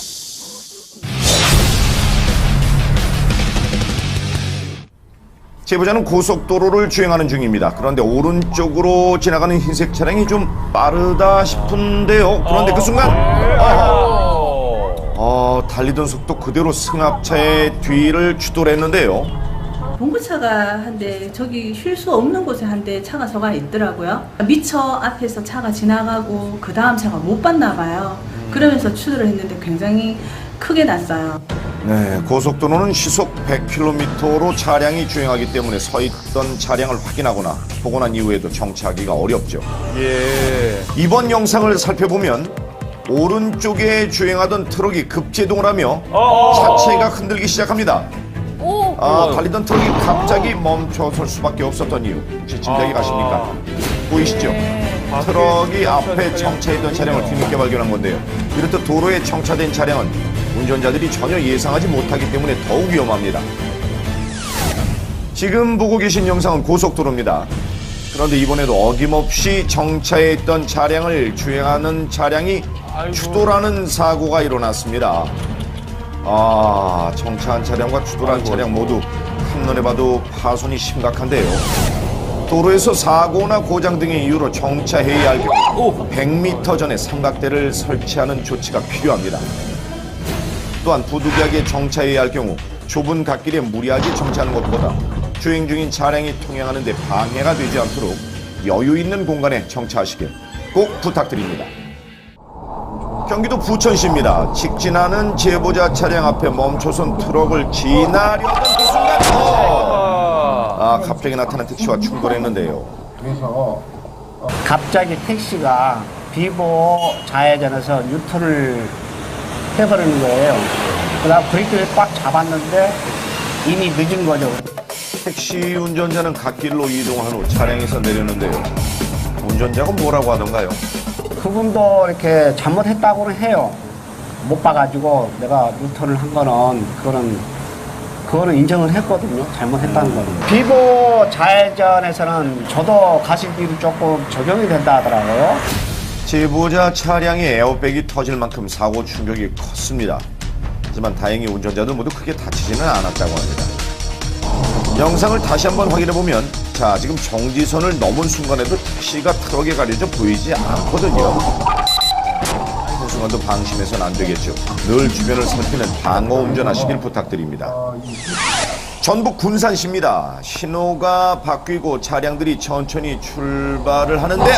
제보자는 고속도로를 주행하는 중입니다. 그런데 오른쪽으로 지나가는 흰색 차량이 좀 빠르다 싶은데요. 그런데 그 순간 달리던 속도 그대로 승합차의 뒤를 추돌했는데요. 봉구차가 한 대 저기 쉴 수 없는 곳에 한 대 차가 서가 있더라고요. 미처 앞에서 차가 지나가고 그 다음 차가 못 봤나 봐요. 그러면서 추돌을 했는데 굉장히 크게 났어요. 네, 고속도로는 시속 100km로 차량이 주행하기 때문에 서 있던 차량을 확인하거나 보고 난 이후에도 정차하기가 어렵죠. 예. 이번 영상을 살펴보면 오른쪽에 주행하던 트럭이 급제동을 하며 차체가 흔들기 시작합니다. 달리던 트럭이 갑자기 멈춰설 수밖에 없었던 이유 혹시 짐작이 가십니까? 보이시죠? 트럭이 앞에 정차했던 차량을 뒤늦게 발견한 건데요. 이렇듯 도로에 정차된 차량은 운전자들이 전혀 예상하지 못하기 때문에 더욱 위험합니다. 지금 보고 계신 영상은 고속도로입니다. 그런데 이번에도 어김없이 정차해 있던 차량을 주행하는 차량이 추돌하는 사고가 일어났습니다. 정차한 차량과 추돌한 차량 모두 한눈에 봐도 파손이 심각한데요. 도로에서 사고나 고장 등의 이유로 정차해야 할 경우 100m 전에 삼각대를 설치하는 조치가 필요합니다. 또한 부득이하게 정차해야 할 경우 좁은 갓길에 무리하게 정차하는 것보다 주행 중인 차량이 통행하는 데 방해가 되지 않도록 여유 있는 공간에 정차하시길 꼭 부탁드립니다. 경기도 부천시입니다. 직진하는 제보자 차량 앞에 멈춰선 트럭을 지나려던 그 순간 갑자기 나타난 택시와 충돌했는데요. 그래서 갑자기 택시가 비보 좌회전에서 뉴턴을 해버리는 거예요. 그다음 브레이크를 꽉 잡았는데 이미 늦은 거죠. 택시 운전자는 갓길로 이동한 후 차량에서 내렸는데요. 운전자가 뭐라고 하던가요? 그분도 이렇게 잘못했다고는 해요. 못 봐가지고 내가 뉴턴을 한 거는 그거는 인정을 했거든요. 잘못했다는 거는. 비보 좌회전에서는 저도 가시비도 조금 적용이 된다 하더라고요. 제보자 차량의 에어백이 터질 만큼 사고 충격이 컸습니다. 하지만 다행히 운전자들 모두 크게 다치지는 않았다고 합니다. 영상을 다시 한번 확인해보면 자 지금 정지선을 넘은 순간에도 택시가 트럭에 가려져 보이지 않거든요. 그 순간도 방심해서는 안 되겠죠. 늘 주변을 살피는 방어 운전하시길 부탁드립니다. 전북 군산시입니다. 신호가 바뀌고 차량들이 천천히 출발을 하는데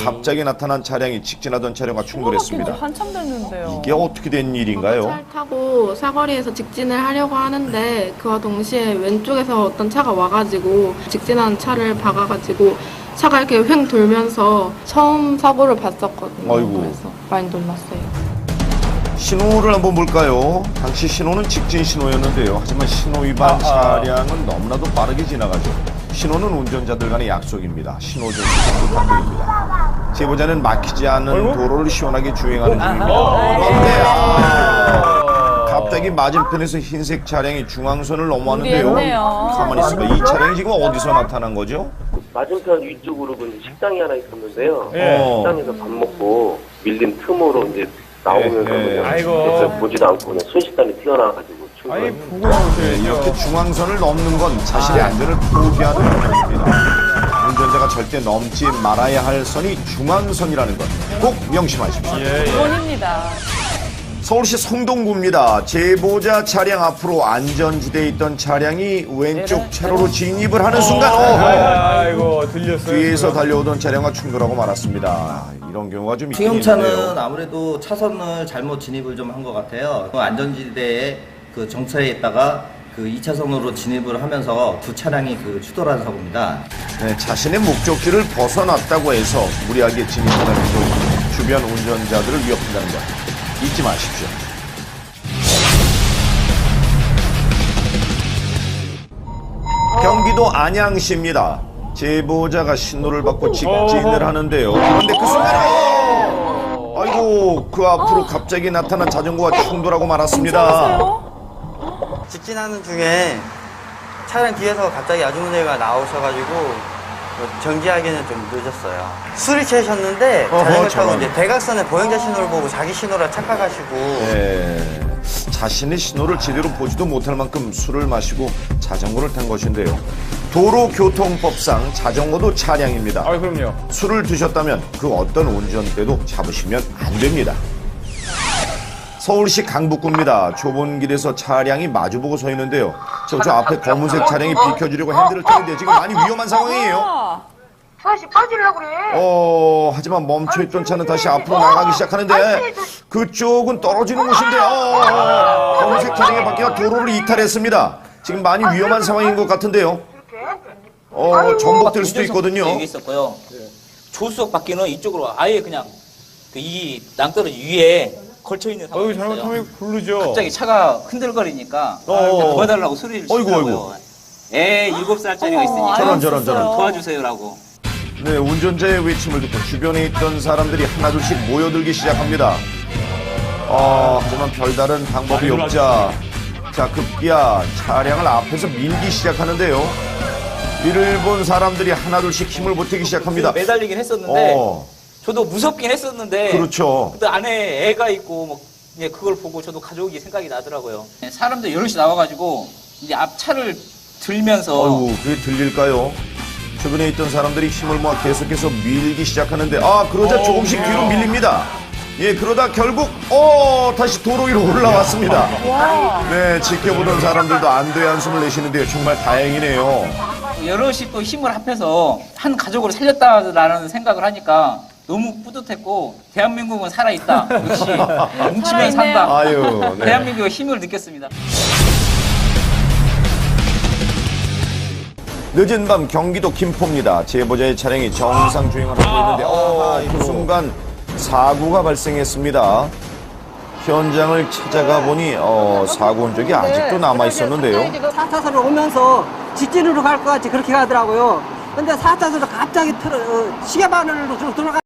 갑자기 나타난 차량이 직진하던 차량과 충돌했습니다. 한참 됐는데요. 이게 어떻게 된 일인가요? 차를 타고 사거리에서 직진을 하려고 하는데 그와 동시에 왼쪽에서 어떤 차가 와가지고 직진하는 차를 박아가지고 차가 이렇게 횡 돌면서 처음 사고를 봤었거든요. 아이고. 그래서 많이 놀랐어요. 신호를 한번 볼까요? 당시 신호는 직진 신호였는데요. 하지만 신호 위반 차량은 너무나도 빠르게 지나가죠. 신호는 운전자들 간의 약속입니다. 신호 준수 부탁드립니다. 제보자는 막히지 않는 도로를 시원하게 주행하는 중입니다. 그런데 갑자기 맞은편에서 흰색 차량이 중앙선을 넘어왔는데요. 가만히 있어봐. 이 차량이 지금 어디서 나타난 거죠? 맞은편 위쪽으로 식당이 하나 있었는데요. 예. 식당에서 밥 먹고 밀린 틈으로 이제 나오면서 그냥 아이고. 보지도 않고 그냥 순식간에 튀어나와가지고 이렇게 중앙선을 넘는 건 자신의 안전을 포기하는 행동입니다. 운전자가 절대 넘지 말아야 할 선이 중앙선이라는 것 꼭 명심하십시오. 기본입니다. 서울시 성동구입니다. 제보자 차량 앞으로 안전지대에 있던 차량이 왼쪽 차로로 진입을 하는 순간 아이고 들렸어요. 뒤에서 달려오던 차량과 충돌하고 말았습니다. 이런 경우가 좀 있긴 승용차는 있는데요. 아무래도 차선을 잘못 진입을 좀 한 것 같아요. 안전지대에 그 정차해 있다가 그 2차선으로 진입을 하면서 두 차량이 그 추돌한 사고입니다. 네, 자신의 목적지를 벗어났다고 해서 무리하게 진입하는 행동 주변 운전자들을 위협한다는 것 잊지 마십시오. 경기도 안양시입니다. 제보자가 신호를 받고 직진을 하는데요. 그런데 그 순간에 아이고 그 앞으로 갑자기 나타난 자전거와 충돌하고 말았습니다. 직진하는 중에 차량 뒤에서 갑자기 아주머니가 나오셔가지고 정지하기는 좀 늦었어요. 술이 취하셨는데 자전거 타고 이제 대각선에 보행자 신호를 보고 자기 신호라 착각하시고 네, 자신의 신호를 제대로 보지도 못할 만큼 술을 마시고 자전거를 탄 것인데요. 도로교통법상 자전거도 차량입니다. 그럼요. 술을 드셨다면 그 어떤 운전대도 잡으시면 안 됩니다. 서울시 강북구입니다. 좁은 길에서 차량이 마주보고 서 있는데요. 저 앞에 검은색 차량이 비켜주려고 핸들을 켜는데 지금 많이 위험한 상황이에요. 다시 빠지려고 그래. 하지만 멈춰있던 차는 다시 앞으로 나가기 시작하는데 그쪽은 떨어지는 곳인데 검은색 차량의 바퀴가 도로를 이탈했습니다. 지금 많이 위험한 상황인 것 같은데요. 전복될 수도 있거든요. 여기 있었고요. 조수석 바퀴는 이쪽으로 아예 그냥 이 낭떠러지 위에 걸쳐 있는 상황이었어요. 잘못하면 부르죠. 갑자기 차가 흔들거리니까 도와달라고 소리를 치더라고요. 애 7살짜리가 있으니까 저런. 도와주세요라고. 네, 운전자의 외침을 듣고 주변에 있던 사람들이 하나둘씩 모여들기 시작합니다. 하지만 별다른 방법이 없자 급기야 차량을 앞에서 밀기 시작하는데요. 이를 본 사람들이 하나둘씩 힘을 보태기 시작합니다. 매달리긴 했었는데 저도 무섭긴 했었는데 그렇죠. 그때 안에 애가 있고 그걸 보고 저도 가족이 생각이 나더라고요. 사람들 여럿이 나와가지고 이제 앞차를 들면서 그게 들릴까요? 주변에 있던 사람들이 힘을 모아 계속해서 밀기 시작하는데 그러자 조금씩 뒤로 밀립니다. 그러다 결국 다시 도로 위로 올라왔습니다. 네, 지켜보던 사람들도 안도의 한숨을 내쉬는데요. 정말 다행이네요. 여럿이 또 힘을 합해서 한 가족을 살렸다라는 생각을 하니까 너무 뿌듯했고 대한민국은 살아있다. 역시 뭉치면 산다. 네. 대한민국의 힘을 느꼈습니다. 늦은 밤 경기도 김포입니다. 제보자의 차량이 정상 주행을 하고 있는데 그 순간 사고가 발생했습니다. 현장을 찾아가 보니 사고 흔적이 아직도 남아 있었는데요. 4차선으로 오면서 직진으로 갈 것 같이 그렇게 가더라고요. 근데 4차선으로 갑자기 시계바늘로 들어가